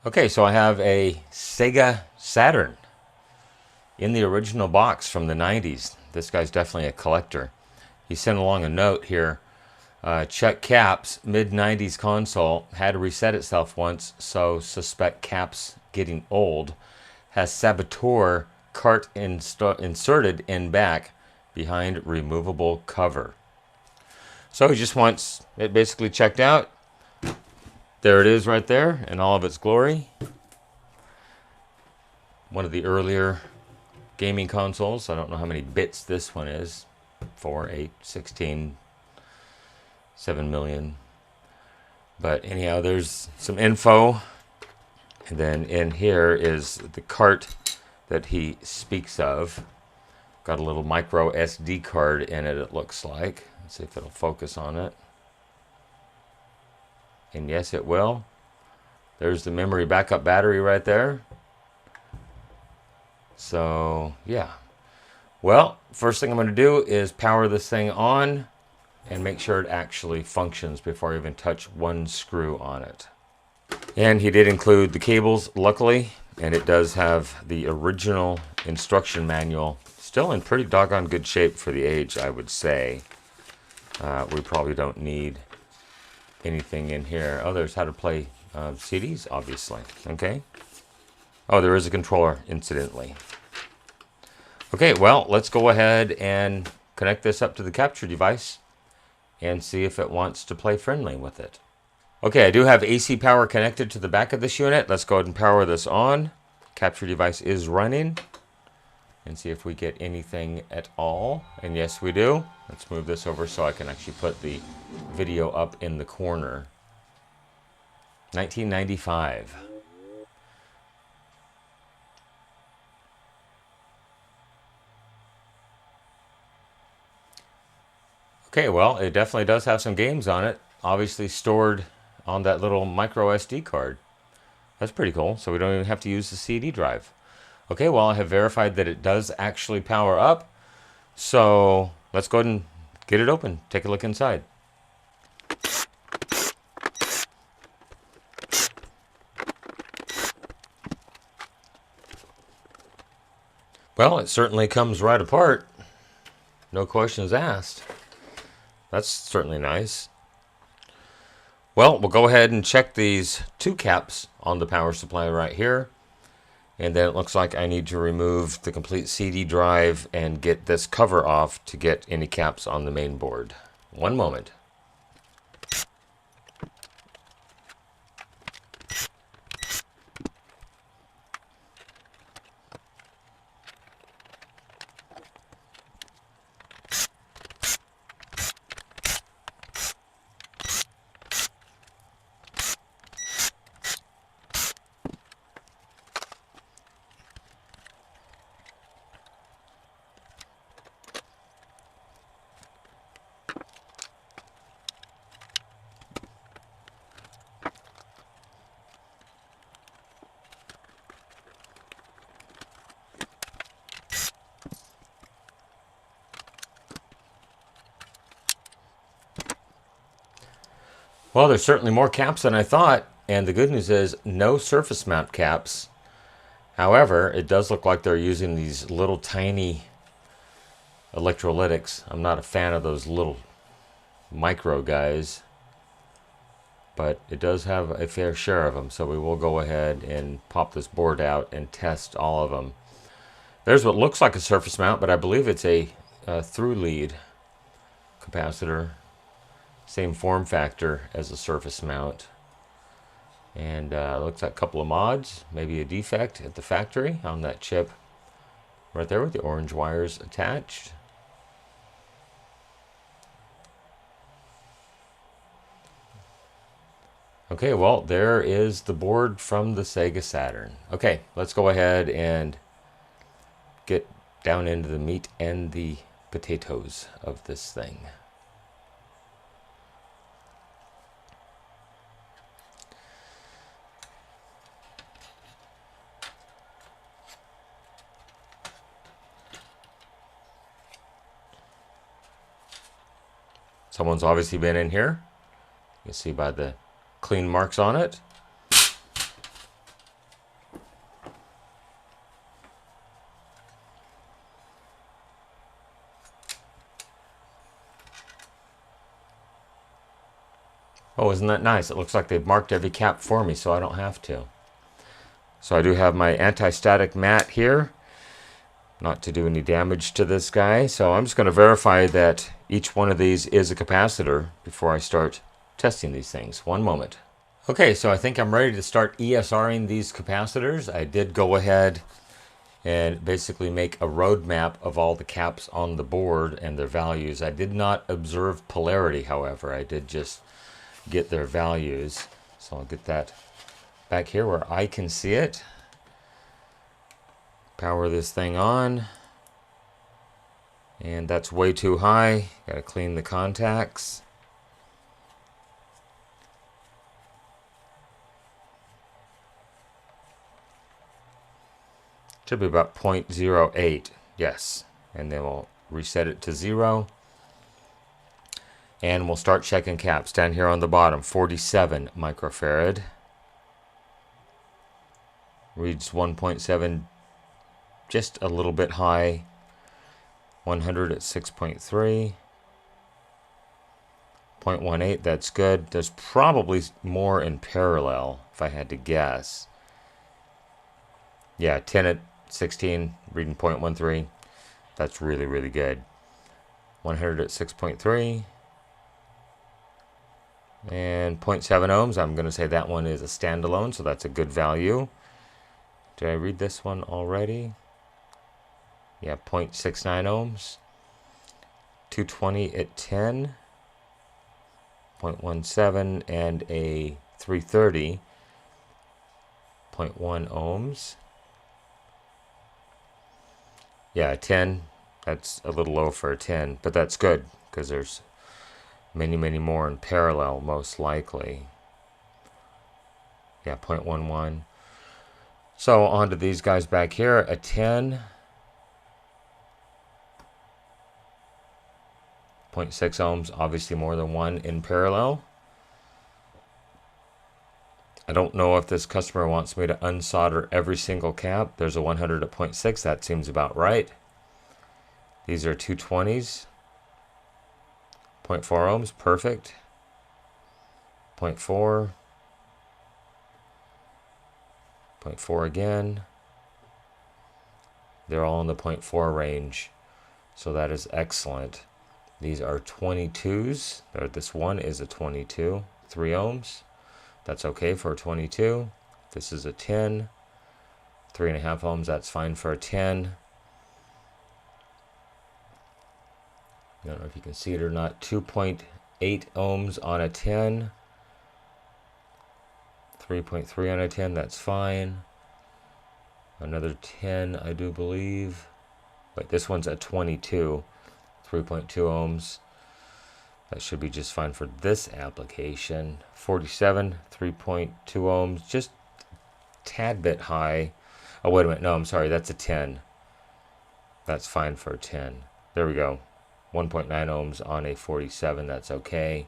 Okay, so I have a Sega Saturn in the original box from the 90s. This guy's definitely a collector. He sent along a note here. Check caps, mid-90s console, had to reset itself once, so suspect caps getting old. Has Saboteur cart inserted in back behind removable cover. So he just wants it basically checked out. There it is right there in all of its glory. One of the earlier gaming consoles. I don't know how many bits this one is. 4, 8, 16, 7 million. But anyhow, there's some info. And then in here is the cart that he speaks of. Got a little micro SD card in it, it looks like. Let's see if it'll focus on it. And yes, it will. There's the memory backup battery right there. So, yeah. Well, first thing I'm going to do is power this thing on and make sure it actually functions before I even touch one screw on it. And he did include the cables, luckily, and it does have the original instruction manual. Still in pretty doggone good shape for the age, I would say. We probably don't need anything in here. Oh, there's how to play CDs, obviously. Okay. Oh, there is a controller, incidentally. Okay, well, let's go ahead and connect this up to the capture device and see if it wants to play friendly with it. Okay, I do have AC power connected to the back of this unit. Let's go ahead and power this on. Capture device is running. And see if we get anything at all. And yes, we do. Let's move this over so I can actually put the video up in the corner. 1995. Okay, well, it definitely does have some games on it. Obviously stored on that little micro SD card. That's pretty cool. So we don't even have to use the CD drive. Okay, well, I have verified that it does actually power up. So let's go ahead and get it open. Take a look inside. Well, it certainly comes right apart. No questions asked. That's certainly nice. Well, we'll go ahead and check these two caps on the power supply right here. And then it looks like I need to remove the complete CD drive and get this cover off to get any caps on the main board. One moment. Well, there's certainly more caps than I thought, and the good news is no surface mount caps. However, it does look like they're using these little tiny electrolytics. I'm not a fan of those little micro guys, but it does have a fair share of them, so we will go ahead and pop this board out and test all of them. There's what looks like a surface mount, but I believe it's a through lead capacitor. Same form factor as a surface mount. And looks like a couple of mods, maybe a defect at the factory on that chip right there with the orange wires attached. Okay, well, there is the board from the Sega Saturn. Okay, let's go ahead and get down into the meat and the potatoes of this thing. Someone's obviously been in here. You can see by the clean marks on it. Oh, isn't that nice? It looks like they've marked every cap for me, so I don't have to. So I do have my anti-static mat here, not to do any damage to this guy. So I'm just going to verify that each one of these is a capacitor before I start testing these things. One moment. Okay, so I think I'm ready to start ESRing these capacitors. I did go ahead and basically make a roadmap of all the caps on the board and their values. I did not observe polarity, however. I did just get their values. So I'll get that back here where I can see it. Power this thing on. And that's way too high. Gotta clean the contacts. Should be about 0.08, yes. And then we'll reset it to 0. And we'll start checking caps. Down here on the bottom, 47 microfarad. Reads 1.7, just a little bit high. 100 at 6.3. 0.18, that's good. There's probably more in parallel, if I had to guess. Yeah, 10 at 16, reading 0.13. That's really, really good. 100 at 6.3. And 0.7 ohms. I'm going to say that one is a standalone, so that's a good value. Did I read this one already? Yeah, 0.69 ohms. 220 at 10. 0.17 and a 330. 0.1 ohms. Yeah, 10, that's a little low for a 10, but that's good because there's many, many more in parallel, most likely. Yeah, 0.11. So on to these guys back here, a 10. 0.6 ohms, obviously more than one in parallel. I don't know if this customer wants me to unsolder every single cap. There's a 100 at 0.6. That seems about right. These are 220s. 0.4 ohms. Perfect. 0.4. 0.4 again. They're all in the 0.4 range. So that is excellent. These are 22s. This one is a 22. 3 ohms. That's okay for a 22. This is a 10. 3.5 ohms, that's fine for a 10. I don't know if you can see it or not. 2.8 ohms on a 10. 3.3 on a 10, that's fine. Another 10, I do believe. But this one's a 22. 3.2 ohms. That should be just fine for this application. 47, 3.2 ohms, just a tad bit high. Oh, wait a minute. No, I'm sorry. That's a 10. That's fine for a 10. There we go. 1.9 ohms on a 47. That's okay.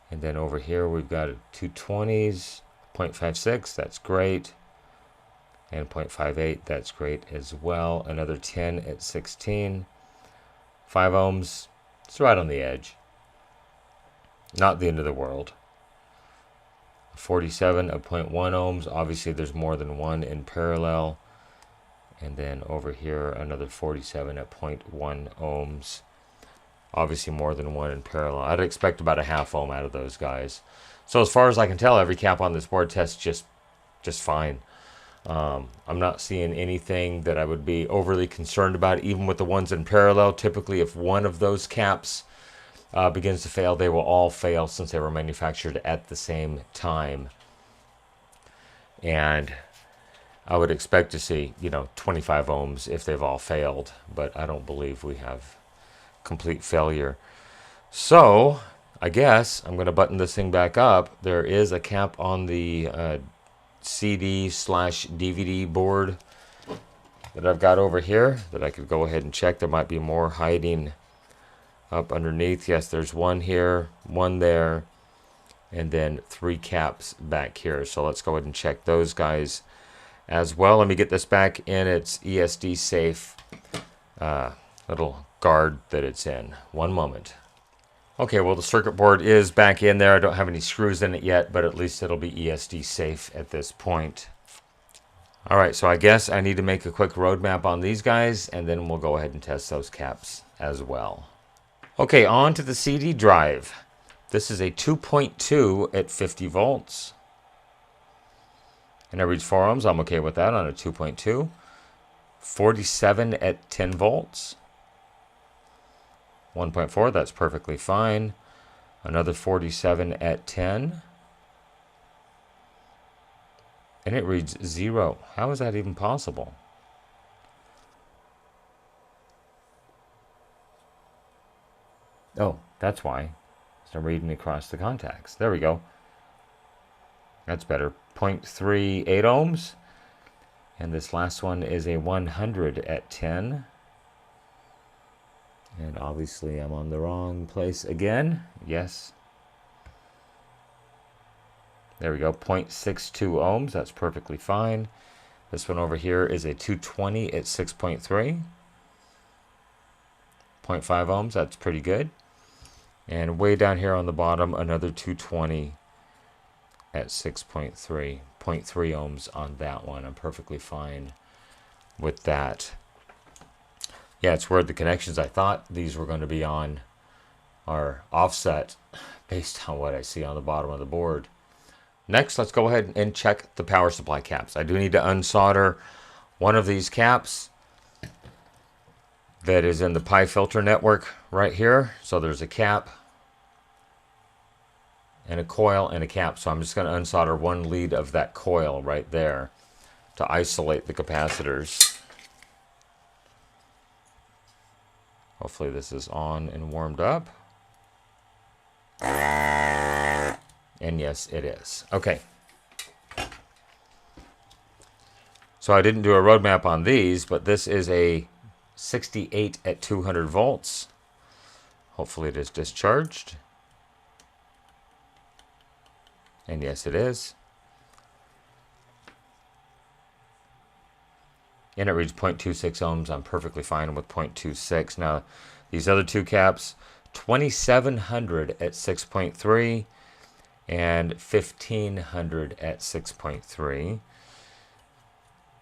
And then over here, we've got a 220s, 0.56. That's great. And 0.58. That's great as well. Another 10 at 16. 5 ohms. It's right on the edge. Not the end of the world. 47 of 0.1 ohms. Obviously, there's more than one in parallel. And then over here, another 47 at 0.1 ohms. Obviously, more than one in parallel. I'd expect about a half ohm out of those guys. So as far as I can tell, every cap on this board tests just fine. I'm not seeing anything that I would be overly concerned about, even with the ones in parallel. Typically, if one of those caps begins to fail, they will all fail since they were manufactured at the same time. And I would expect to see, 25 ohms if they've all failed, but I don't believe we have complete failure. So I guess I'm going to button this thing back up. There is a cap on the CD/DVD board that I've got over here that I could go ahead and check. There might be more hiding up underneath. Yes, there's one here, one there, and then 3 caps back here. So let's go ahead and check those guys as well. Let me get this back in its ESD safe little guard that it's in. One moment. Okay, well the circuit board is back in there. I don't have any screws in it yet, but at least it'll be ESD safe at this point. All right, so I guess I need to make a quick roadmap on these guys, and then we'll go ahead and test those caps as well. Okay, on to the CD drive. This is a 2.2 at 50 volts. And it reads 4 ohms. I'm okay with that on a 2.2. 47 at 10 volts. 1.4, that's perfectly fine. Another 47 at 10. And it reads 0. How is that even possible? Oh, that's why. So I'm reading across the contacts. There we go. That's better. 0.38 ohms. And this last one is a 100 at 10. And obviously I'm on the wrong place again. Yes. There we go. 0.62 ohms. That's perfectly fine. This one over here is a 220 at 6.3. 0.5 ohms. That's pretty good. And way down here on the bottom, another 220 at 6.3. 0.3 ohms on that one. I'm perfectly fine with that. Yeah, it's where the connections I thought these were going to be on are offset based on what I see on the bottom of the board. Next, let's go ahead and check the power supply caps. I do need to unsolder one of these caps that is in the pi filter network right here. So there's a cap and a coil and a cap. So I'm just going to unsolder one lead of that coil right there to isolate the capacitors. Hopefully this is on and warmed up. And yes, it is. Okay. So I didn't do a roadmap on these, but this is a 68 at 200 volts. Hopefully it is discharged. And yes, it is. And it reads 0.26 ohms. I'm perfectly fine with 0.26. Now, these other two caps, 2700 at 6.3 and 1500 at 6.3.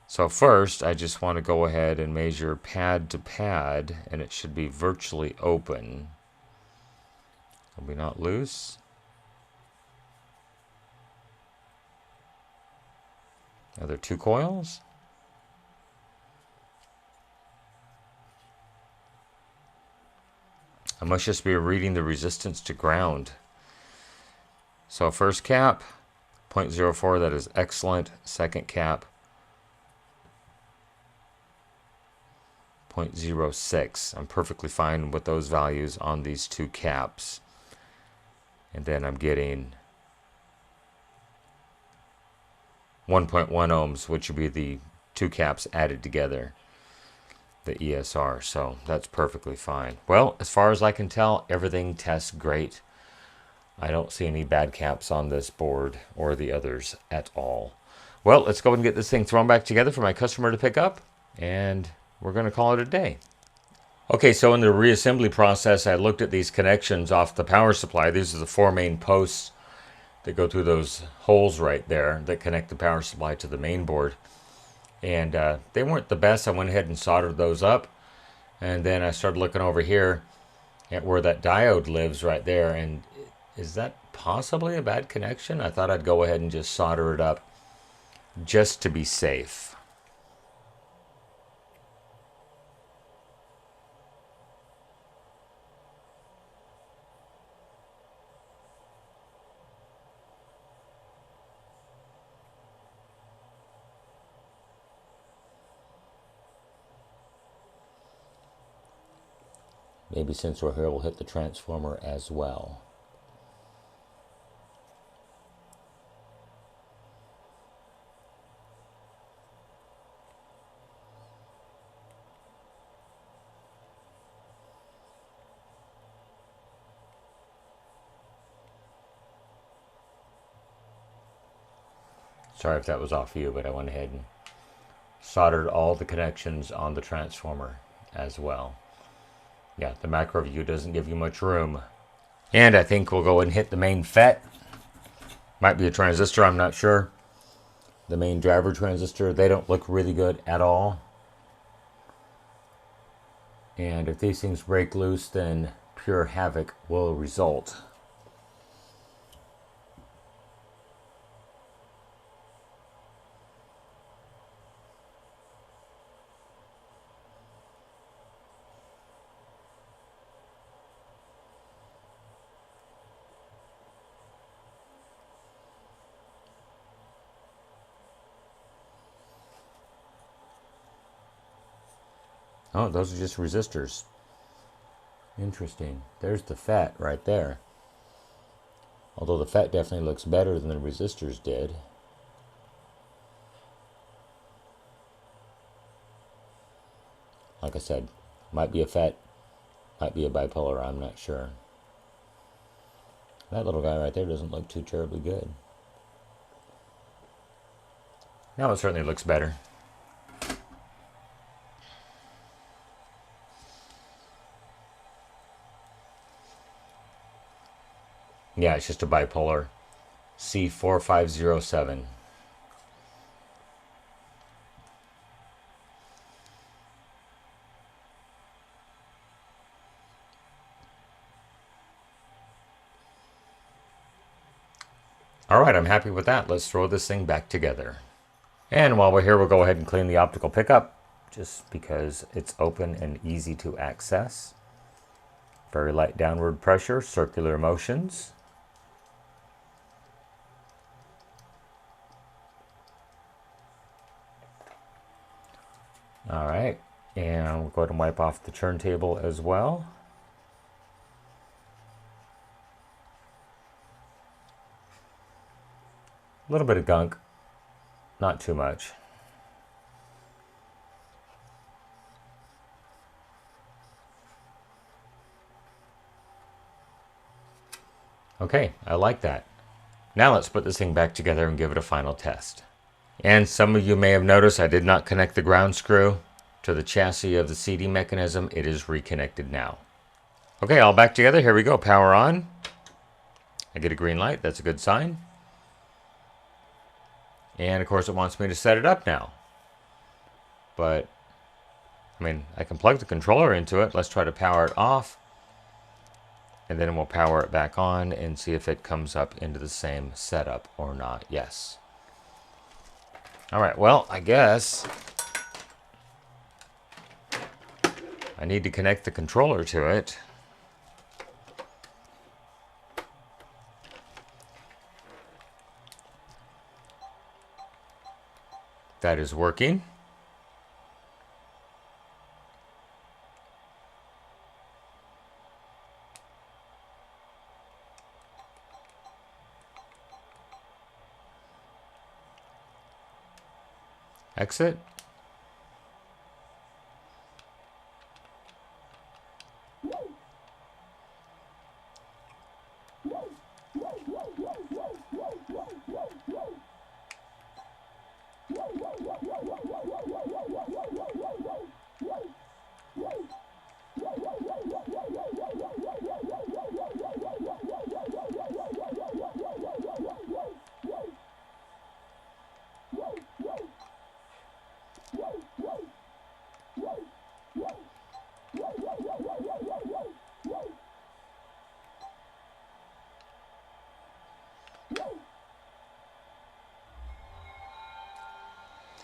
So first, I just want to go ahead and measure pad to pad, and it should be virtually open. It'll be not loose. Are there two coils? I must just be reading the resistance to ground. So first cap, 0.04, that is excellent. Second cap, 0.06. I'm perfectly fine with those values on these two caps. And then I'm getting 1.1 ohms, which would be the two caps added together, the ESR. So that's perfectly fine. Well, as far as I can tell, everything tests great. I don't see any bad caps on this board or the others at all. Well, let's go ahead and get this thing thrown back together for my customer to pick up, and we're going to call it a day. Okay, so in the reassembly process, I looked at these connections off the power supply. These are the 4 main posts that go through those holes right there that connect the power supply to the main board. And they weren't the best. I went ahead and soldered those up. And then I started looking over here at where that diode lives right there. And is that possibly a bad connection? I thought I'd go ahead and just solder it up just to be safe. Maybe since we're here, we'll hit the transformer as well. Sorry if that was off you, but I went ahead and soldered all the connections on the transformer as well. Yeah, the macro view doesn't give you much room. And I think we'll go and hit the main FET. Might be a transistor, I'm not sure. The main driver transistor, they don't look really good at all. And if these things break loose, then pure havoc will result. Oh, those are just resistors. Interesting. There's the FET right there. Although the FET definitely looks better than the resistors did. Like I said, might be a FET, might be a bipolar, I'm not sure. That little guy right there doesn't look too terribly good. Now it certainly looks better. Yeah, it's just a bipolar. C4507. All right, I'm happy with that. Let's throw this thing back together. And while we're here, we'll go ahead and clean the optical pickup, just because it's open and easy to access. Very light downward pressure, circular motions. All right, and we'll go ahead and wipe off the turntable as well. A little bit of gunk, not too much. Okay, I like that. Now let's put this thing back together and give it a final test. And some of you may have noticed I did not connect the ground screw to the chassis of the CD mechanism. It is reconnected now. Okay, all back together. Here we go. Power on. I get a green light. That's a good sign. And of course it wants me to set it up now. But, I mean, I can plug the controller into it. Let's try to power it off. And then we'll power it back on and see if it comes up into the same setup or not. Yes. All right, well, I guess I need to connect the controller to it. That is working. Exit.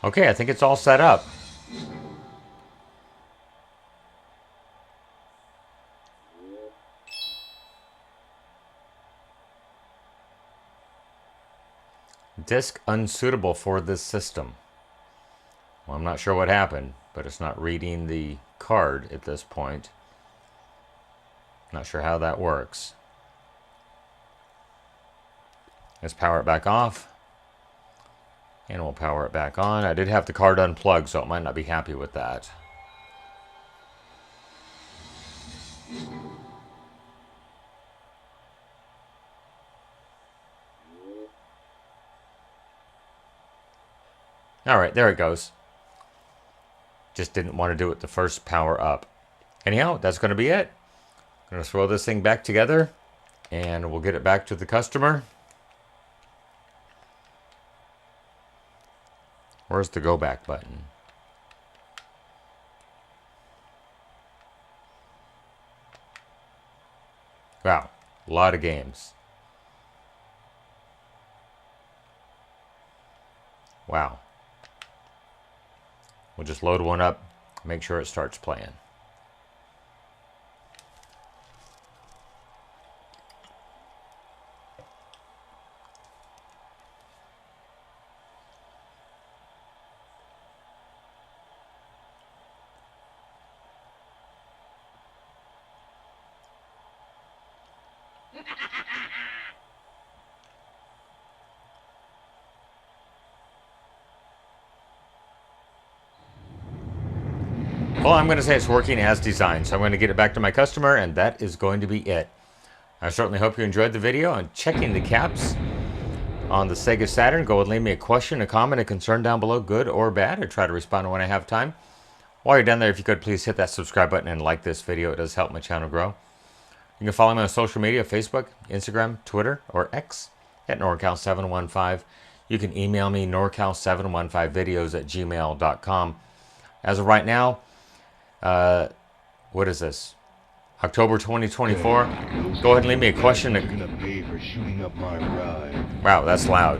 Okay, I think it's all set up. Disk unsuitable for this system. Well, I'm not sure what happened, but it's not reading the card at this point. Not sure how that works. Let's power it back off. And we'll power it back on. I did have the card unplugged, so it might not be happy with that. All right, there it goes. Just didn't want to do it the first power up. Anyhow, that's going to be it. I'm going to throw this thing back together And we'll get it back to the customer. Where's the go back button? Wow, a lot of games. Wow. We'll just load one up, make sure it starts playing. Well, I'm going to say it's working as designed, so I'm going to get it back to my customer, and that is going to be it. I certainly hope you enjoyed the video on checking the caps on the Sega Saturn. Go and leave me a question, a comment, a concern down below, good or bad. I try to respond when I have time. While you're down there, if you could, please hit that subscribe button and like this video. It does help my channel grow. You can follow me on social media, Facebook, Instagram, Twitter, or X at NorCal715. You can email me, norcal715videos@gmail.com. As of right now, what is this? October 2024. Go ahead and leave me a question. Gonna pay for shooting up my ride. Wow, that's loud.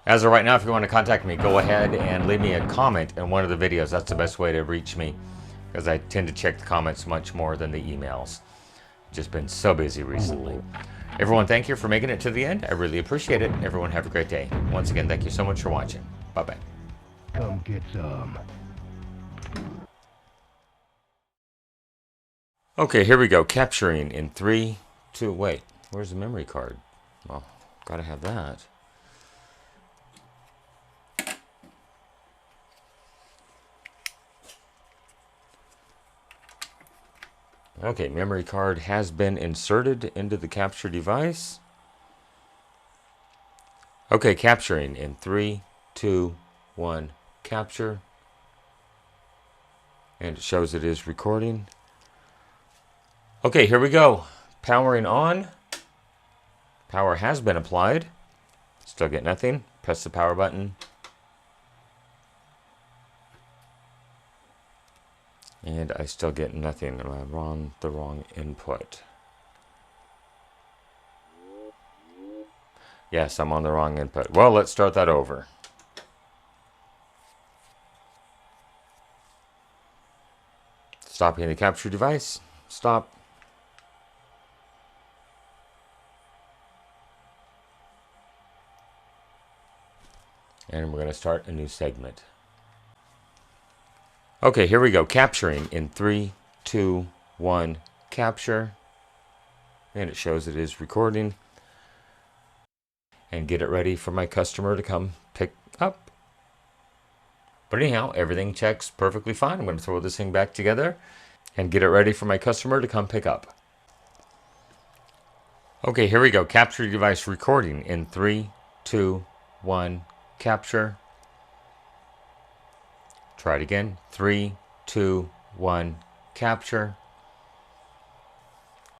As of right now, if you want to contact me, go ahead and leave me a comment in one of the videos. That's the best way to reach me, because I tend to check the comments much more than the emails. Just been so busy recently. Everyone, thank you for making it to the end. I really appreciate it. Everyone, have a great day. Once again, thank you so much for watching. Bye-bye. Come get some. Okay, here we go. Capturing in 3, 2, wait. Where's the memory card? Well, gotta have that. Okay, memory card has been inserted into the capture device. Okay, capturing in 3, 2, 1, capture. And it shows it is recording. Okay, here we go. Powering on. Power has been applied. Still get nothing. Press the power button. And I still get nothing. I'm on the wrong input. Yes, I'm on the wrong input. Well, let's start that over. Stopping the capture device. Stop. And we're going to start a new segment. Okay, here we go. Capturing in 3, 2, 1, capture. And it shows it is recording. And get it ready for my customer to come pick up. But anyhow, everything checks perfectly fine. I'm going to throw this thing back together and get it ready for my customer to come pick up. Okay, here we go. Capture device recording in 3, 2, 1, capture. Try it again. 3, 2, 1, capture.